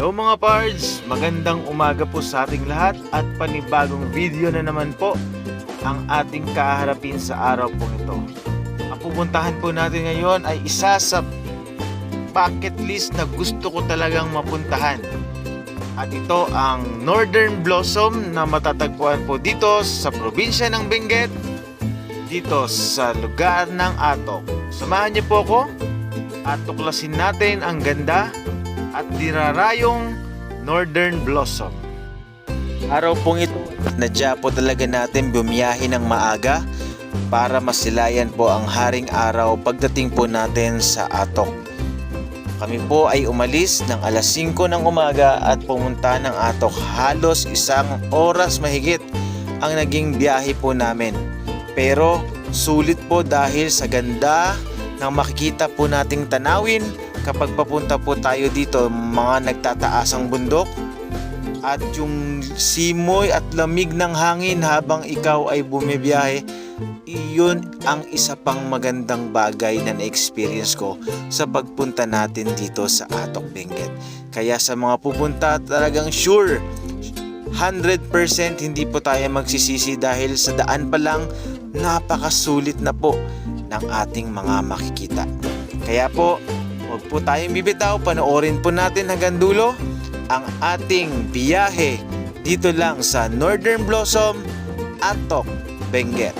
Hello mga pards! Magandang umaga po sa ating lahat at panibagong video na naman po ang ating kaharapin sa araw po ito. Ang pupuntahan po natin ngayon ay isa sa bucket list na gusto ko talagang mapuntahan. At ito ang Northern Blossom na matatagpuan po dito sa probinsya ng Benguet, dito sa lugar ng Atok. Samahan niyo po ako at tuklasin natin ang ganda at dinarayong Northern Blossom. Araw pong ito, nadya po talaga natin bumiyahe ng maaga para masilayan po ang haring araw pagdating po natin sa Atok. Kami po ay umalis ng alas 5 ng umaga at pumunta ng Atok. Halos isang oras mahigit ang naging biyahe po namin. Pero sulit po dahil sa ganda ng makikita po nating tanawin kapag papunta po tayo dito, mga nagtataasang bundok at yung simoy at lamig ng hangin habang ikaw ay bumibiyahe, iyon ang isa pang magandang bagay na na-experience ko sa pagpunta natin dito sa Atok, Benguet. Kaya sa mga pupunta, talagang sure 100% hindi po tayo magsisisi dahil sa daan pa lang napakasulit na po ng ating mga makikita. Kaya po, huwag po tayong bibitaw, panoorin po natin hanggang dulo ang ating biyahe dito lang sa Northern Blossom, Atok, Benguet.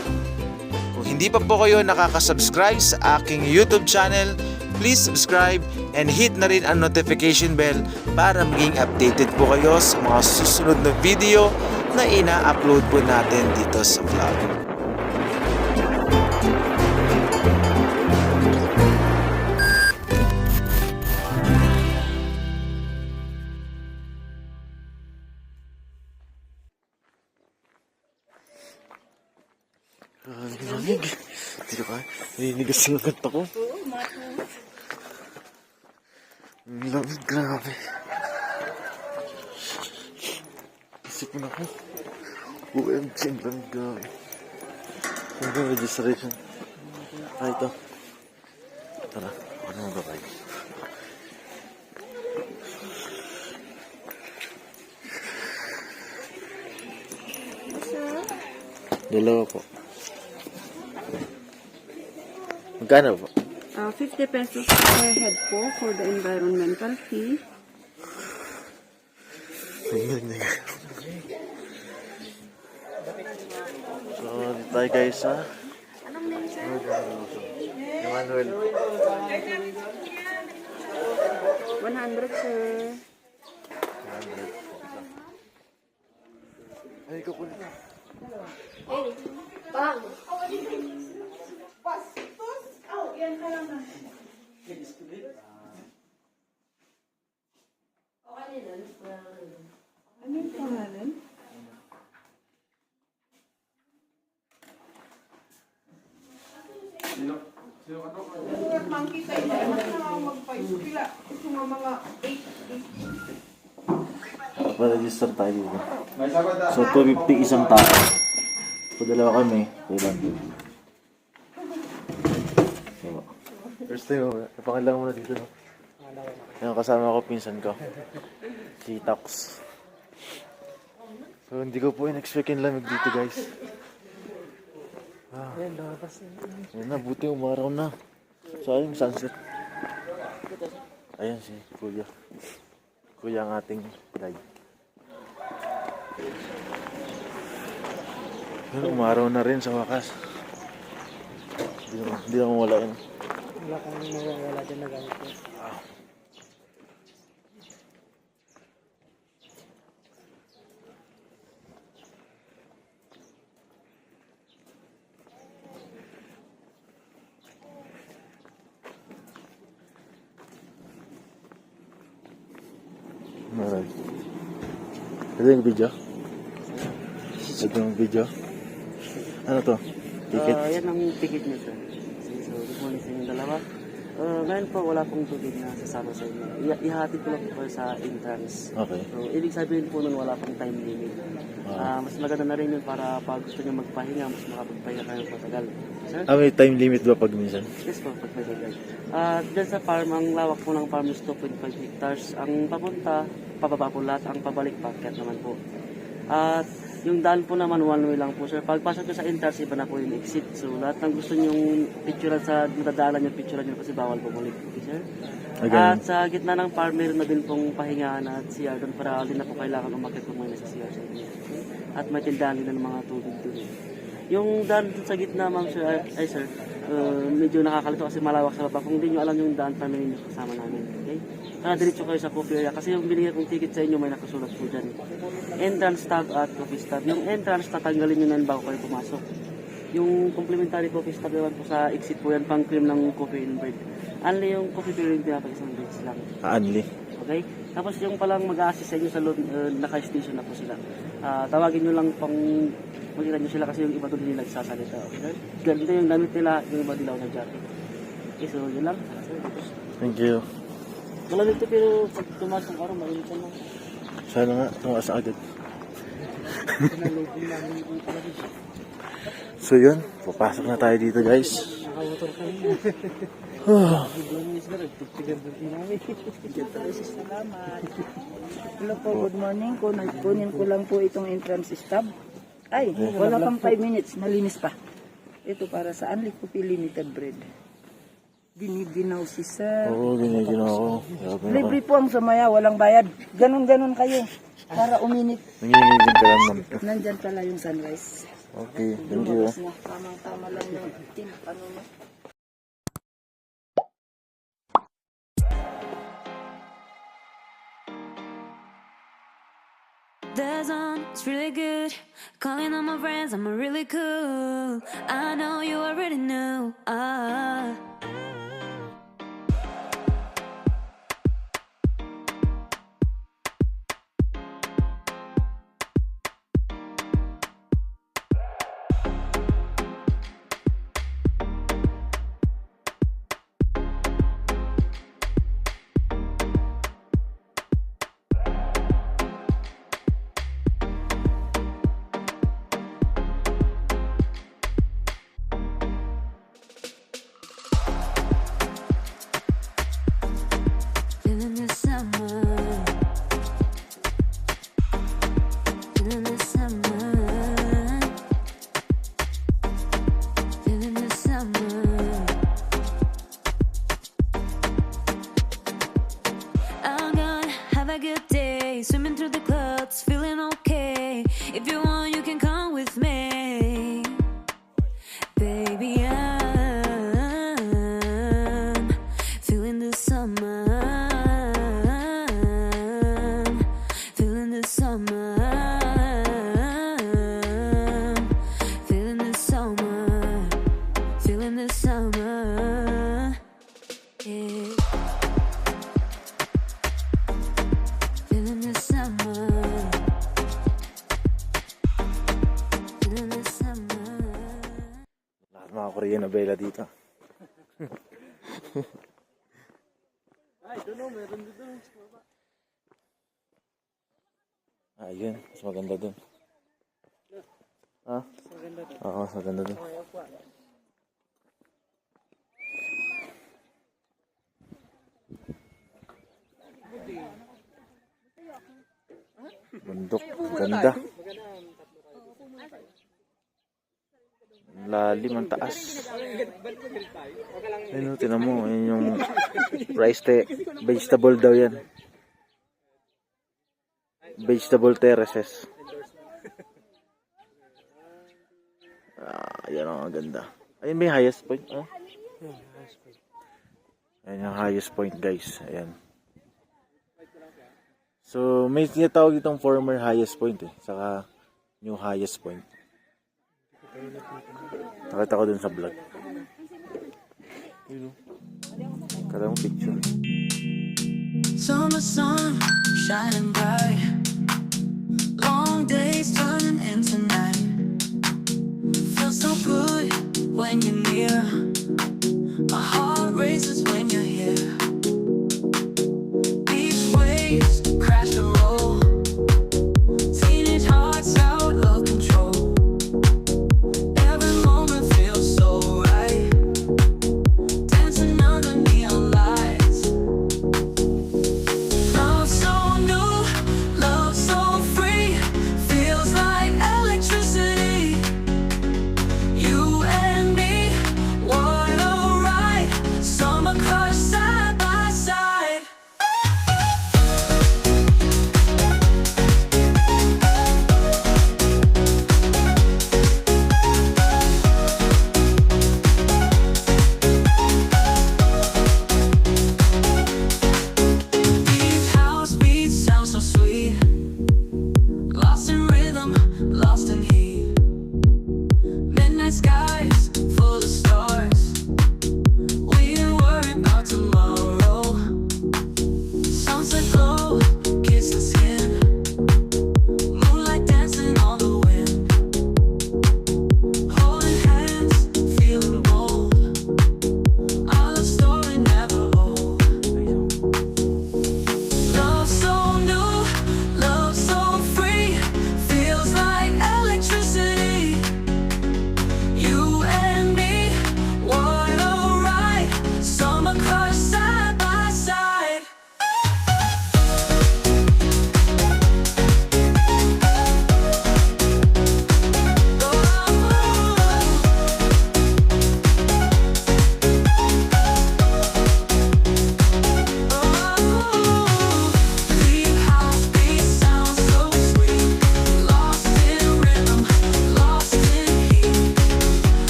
Kung hindi pa po kayo nakaka-subscribe sa aking YouTube channel, please subscribe and hit na rin ang notification bell para maging updated po kayo sa mga susunod na video na ina-upload po natin dito sa vlog. Lamig. Dito ka. Ninigas ng kanta ko. Lamig, grabe. Isipin ako. OMG, ang lamig, grabe. Hanggang registration. Ito. Tara, ako na mababay. Dalawa po. Magkano po? 50 pesos per head po for the environmental fee. So, dito tayo guys ha. Anong name, sir? Emmanuel. 100, sir. 100. Ay, kukulit na. Bang! Ano yung pangalan? Monkey tayo na magpa-iskila. Ito nga mga 8. Pa-register tayo dito. So, 250 isang tao. So, dalawa kami. 200. First time, napakilang muna dito, no? Yung kasama ko, pinsan ko. Si Tax. So, hindi ko po in-expect yung lamig dito, guys. Ayan na, buti umaraw na. Sayang sunset. Ayan si Kuya. Kuya ang ating guide. Ayan, umaraw na rin sa wakas. Hindi na wala yun. Wala kang mawawala dyan na gamit ko. Maray. Ito yung video? Ito yung video? Ano to? Ticket? Yan ang ticket nyo, sir. So, good morning sa inyong dalawa. Ngayon po, wala pong tubig na sasama sa inyo. Ihatid ko lang po sa entrance. Okay. So, ibig sabihin po nun, wala pong time limit. Mas maganda na rin yun para pag gusto nyo magpahinga, mas makapagpahinga kayo matagal. Sir? May time limit ba pag minsan? Yes po, pag may dagdag. At dyan sa farm, ang lawak po ng farm is 2.5 hectares. Ang papunta, pababa po lahat. Ang pabalik, packet naman po. At yung daan po naman, one way lang po, sir. Pagpasok ko sa entrance, iba na po yung exit. So, lahat ng gusto nyong picturean sa matadaanan yung picturean nyo kasi bawal bumalik. Okay, sir? At sa gitna ng farm, meron na din pong pahingaan at CR doon para hindi na po kailangan umakit po muna sa CR sa inyo. At may tindahan din ng mga tubig doon. Yung daan dun sa gitna, ma'am, sir, ay sir, medyo nakakalito kasi malawak sa baba. Kung hindi nyo alam yung daan, tanongin nyo kasama namin. Okay? Kaya diretso kayo sa coffee area. Kasi yung binigay kong ticket sa inyo, may nakasulat po dyan. Entrance tab at coffee tab. Yung entrance, tatanggalin nyo na bago kayo pumasok. Yung complimentary coffee tab naman po sa exit po yan, pang cream ng coffee and bread. Only yung coffee bread pinapag-isang beses lang. Only. Okay? Tapos yung palang mag-a-assist sa inyo sa load, naka-station na po sila. Tawagin nyo lang pang makita nyo sila kasi yung iba doon hindi nagsasalita. Okay? Ganito yung damit nila, yung iba dilaw na jacket. Okay, so yun lang. Thank you. Malamig to pero pag tumas ng araw, mainit ka lang. Sana nga, tumaas agad. So yun, papasok na tayo dito guys. Nakamotor ka rin. Salamat. Hello po, good morning. Kunin ko lang po itong entrance stub. Ay, wala pang 5 minutes, nalinis pa. Ito para sa Unli Coffee Limited Bread. Giniginaw si sir. Oo, giniginaw ako. Libre po ang sumaya, walang bayad. Ganon-ganon kayo. Para uminit. Nanginginig ka lang, ma'am. Nandyan pala yung sunrise. Okay, thank you. Lumabas na. Tamang-tama lang yung timpano mo. The song is really good. Calling all my friends, I'm really cool. I know you already know. Feeling the summer. Feeling the summer. Feeling the summer. I'm gonna have a good day. Swimming through the clouds, feeling okay. If you want, you can come with me. Baby, I'm feeling the summer. Feeling the summer. Feeling the summer. Feeling the summer. Yeah. Feeling the summer. Feeling the summer. Lahat mga Korean na bela dito. Ayun, mas maganda dun. Ha? Oo, mas maganda dun. Bundok, ganda. Ang lalim, ang taas. Ayun, tinan mo, ayun yung vegetable daw yan. Vegetable terraces. Ayan ang ganda. Ayun ba yung highest point? Ah? Ayan yung highest point guys. Ayan. So may tinatawag itong former highest point eh. Saka new highest point. Nakita ko dun sa vlog. Kada mong picture. Summer sun shining bright. Long days turning into night. Feels so good when you're near. My heart races when you're here. Beach waves crash and roll. Teenage hearts out of control. Every moment feels so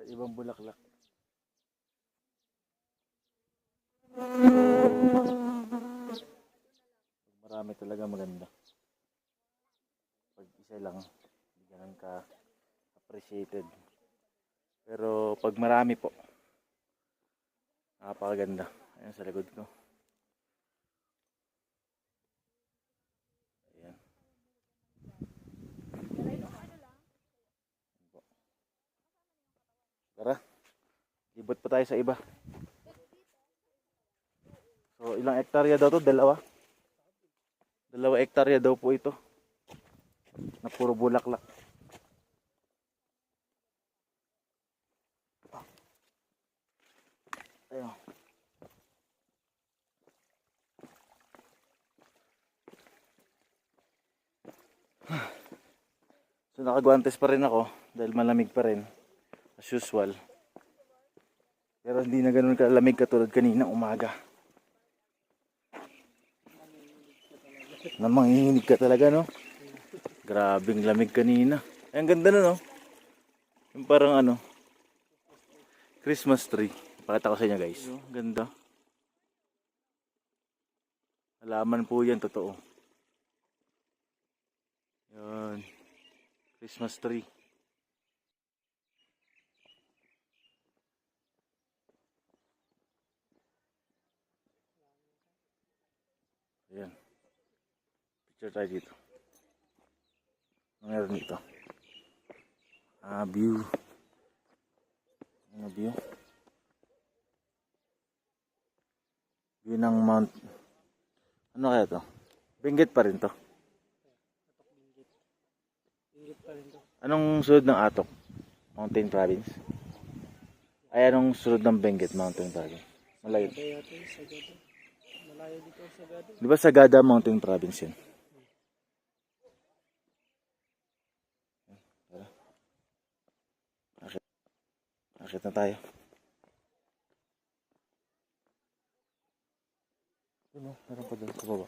Ibang bulaklak. Pag marami talaga maganda. Pag isa lang, hindi ganun ka appreciated. Pero pag marami po, napakaganda. Ayan sa likod ko. Ayan. Tara, libot pa tayo sa iba. So ilang hektarya daw to? Dalawa? 2 hektarya daw po ito. Na puro bulaklak. Ayun. So nakagwantes pa rin ako dahil malamig pa rin as usual. Pero hindi na ganoon kalamig katulad kaninang umaga. Namanginginig ka talaga, no? Grabing lamig kanina. Ay, ang ganda na, no? Yung parang ano, Christmas tree. Pakita ko sa inyo, guys. Ganda. Halaman po yan, totoo. Yan. Christmas tree. Ayan. Picture tayo dito. Ano meron dito? View. Ano view? View ng Mount. Ano kaya to? Benguet pa rin to. Anong sunod ng Atok? Mountain Province? Ay, anong sunod ng Benguet Mountain Province? Malayo. Di ba Sagada Mountain Province yun? Akit na tayo. Ano? Meron pa doon sa baba.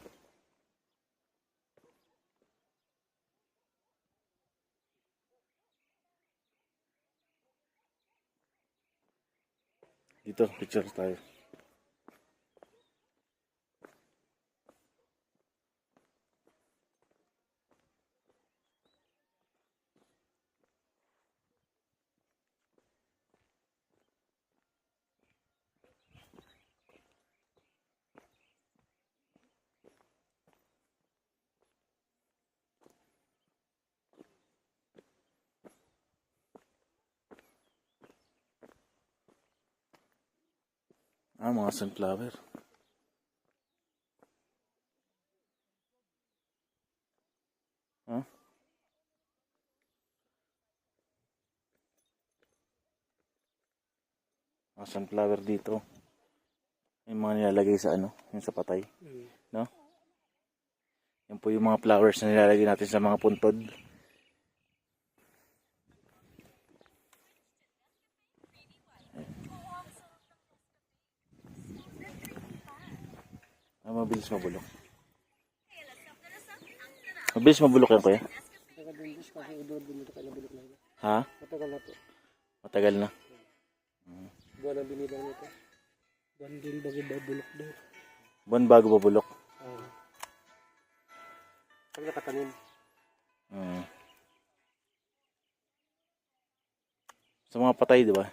Dito, picture tayo. Mga sunflower. Huh? Mga sunflower dito. Yung mga nilalagay sa ano, yung sa patay. No? Yan po yung mga flowers na nilalagay natin sa mga puntod. Mabilis mabulok. Mabilis mabulok yan, kuya? Ha? Matagal na po. Matagal na. Buwan ang binilang nito. Buwan din bago babulok daw. Buwan bago babulok. Pag nakatanim. Sa mga patay, di ba?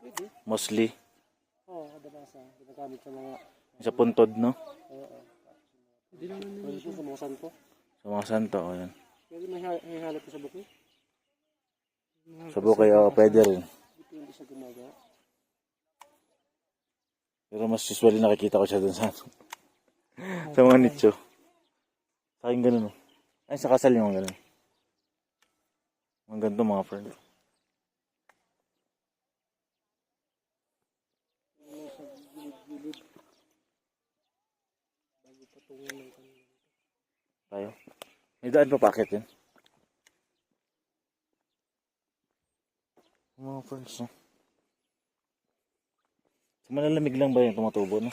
Pwede. Mostly. Oo, kadalasan. Ginagamit sa mga... Sa puntod, no? Oo. Hindi naman nila ito sa mga santo. Sa mga santo, o yan. Pwede mahihalap ko sa buko. Sa bukay, pwede rin. Hindi siya gumagawa. Pero mas usually nakikita ko siya dun sa sa mga nicho. Sa akin ganun, oh. Ay, sa kasal yung ganun. Ang ganito mga friend. Tayo. May daan pa packet yun. Mga friends, no? So, malalamig lang ba yung tumatubo, no?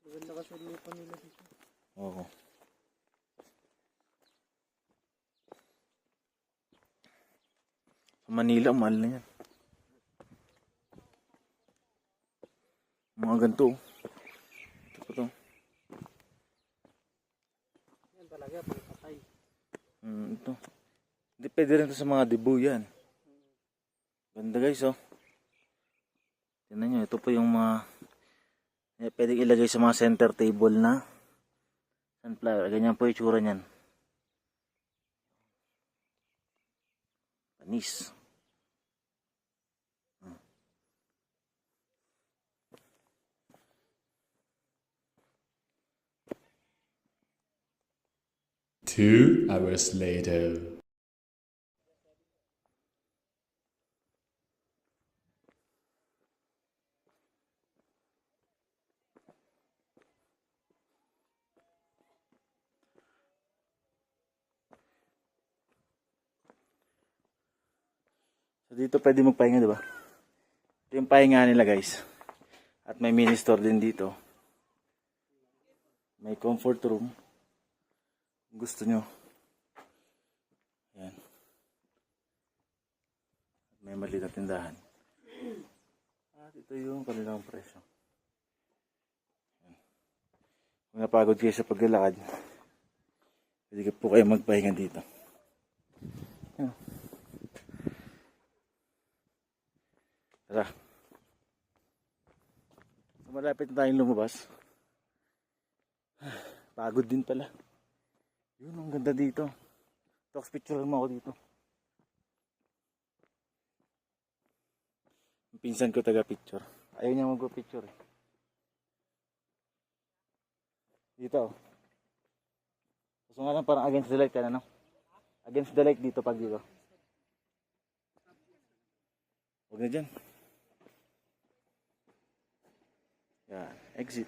Maganda kasi lupa nila dito. Oo. Sa Manila, mahal na yan. Mga ganito. Ito pa to. Yan talaga, pangkatay. Ito. Hindi pwede rin ito sa mga debo yan. Ganda guys oh. Tingnan nyo, ito po yung mga pwede ilagay sa mga center table na sunflower. Ganyan po yung tsura niyan. Panis. Two hours later. So dito pwede magpahinga, di ba? Ito yung pahinga nila guys. At may mini store din dito. May comfort room. Kung gusto nyo. Ayan. May maliit na tindahan. At ito yung kanilang presyo. Ayan. Kung napagod kayo sa paglalakad, pwede po kayo magpahinga dito. Ayan. Tara. So, malapit na tayong lumabas. Pagod din pala. Yun, ang ganda dito. Talks picture mo ako dito. Yung pinsan ko taga picture. Ayaw niya mag-picture eh. Dito. Gusto nga lang parang against the light yan, ano? Against the light dito pag dito. Huwag na dyan. Yan, exit.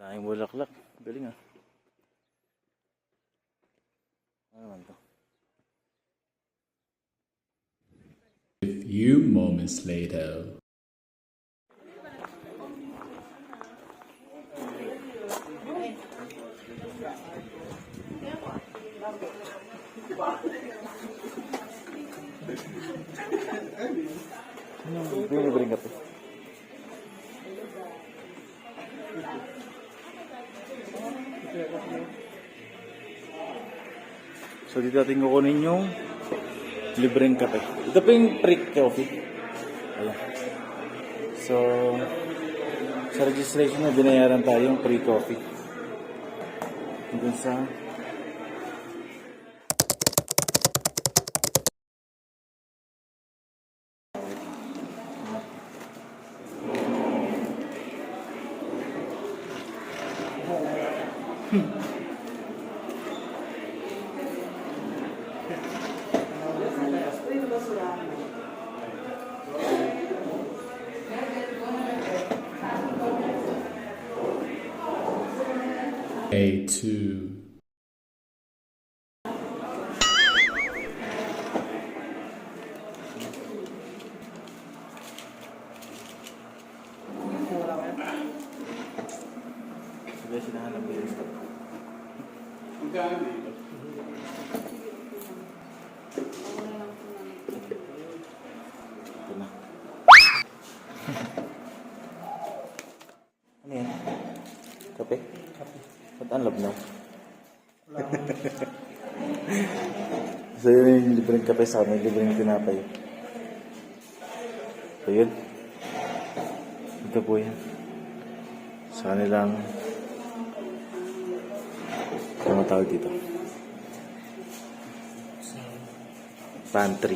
Daming bulaklak. Galing ah. Ano naman to? A few moments later. Bring up. So dito natin kukunin yung libreng kape. Ito po yung pre-coffee. Ayan. So sa registration na binayaran tayo yung pre-coffee. Hanggang sa A2. sige, sinahanap ko yung stop. Ito na. Ano yan? Kape? Kape. Ba't ang labnaw? So yun yung libreng kape sa amin, libreng tinapay. So yun. Ito po yan. Sa kanilang ano tawag dito? Pantry.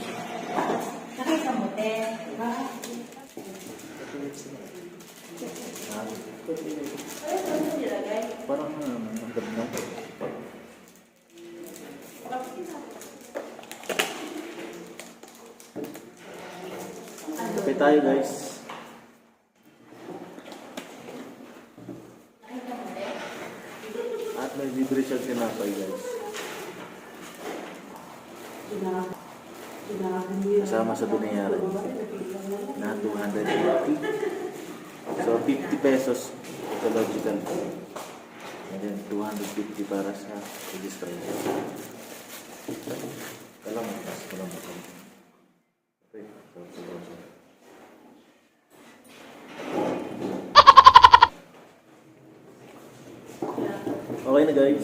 Parang ang ganda. Kape tayo guys. At may libre siyang tinapay guys. Kasama sa binayaran na 280. So 50 pesos ecological. And then 250 para sa registration. Okay na guys,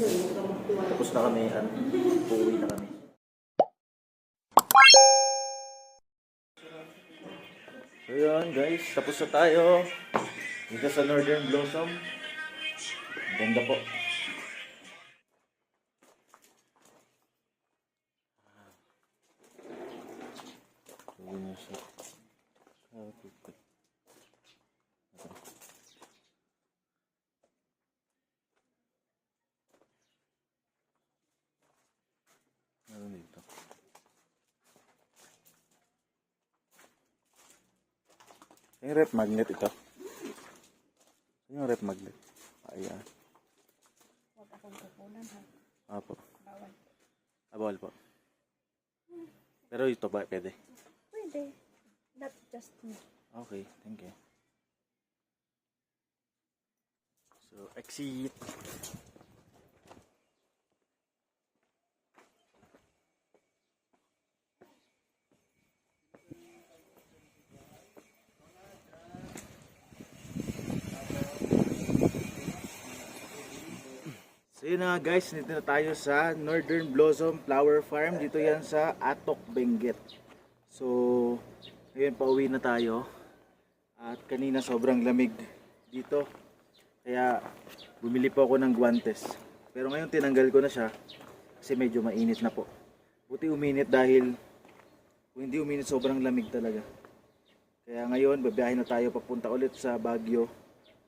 tapos na kami at uuwi na kami. So yun guys, tapos na tayo dito sa Northern Blossom. Ganda po. Yun na siya. Ano dito? Yung rep magnet ito. Yung rep magnet. Ayan. Huwag akong kukunan ha. Apo. Bawal. Bawal po. Pero ito ba pwede? Pwede. Not just me. Okay, thank you. So, exit. So yun na nga guys, dito na tayo sa Northern Blossom Flower Farm. Dito yan sa Atok, Benguet. So, ngayon pauwi na tayo. At kanina sobrang lamig dito. Kaya bumili po ako ng guantes. Pero ngayon tinanggal ko na siya kasi medyo mainit na po. Buti uminit dahil kung hindi uminit sobrang lamig talaga. Kaya ngayon babiyahin na tayo papunta ulit sa Baguio.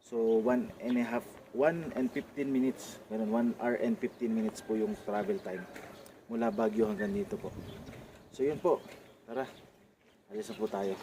So 1 and 15 minutes. Ganun, 1 hour and 15 minutes po yung travel time mula Baguio hanggang dito po. So yun po. Tara. Alis na po tayo.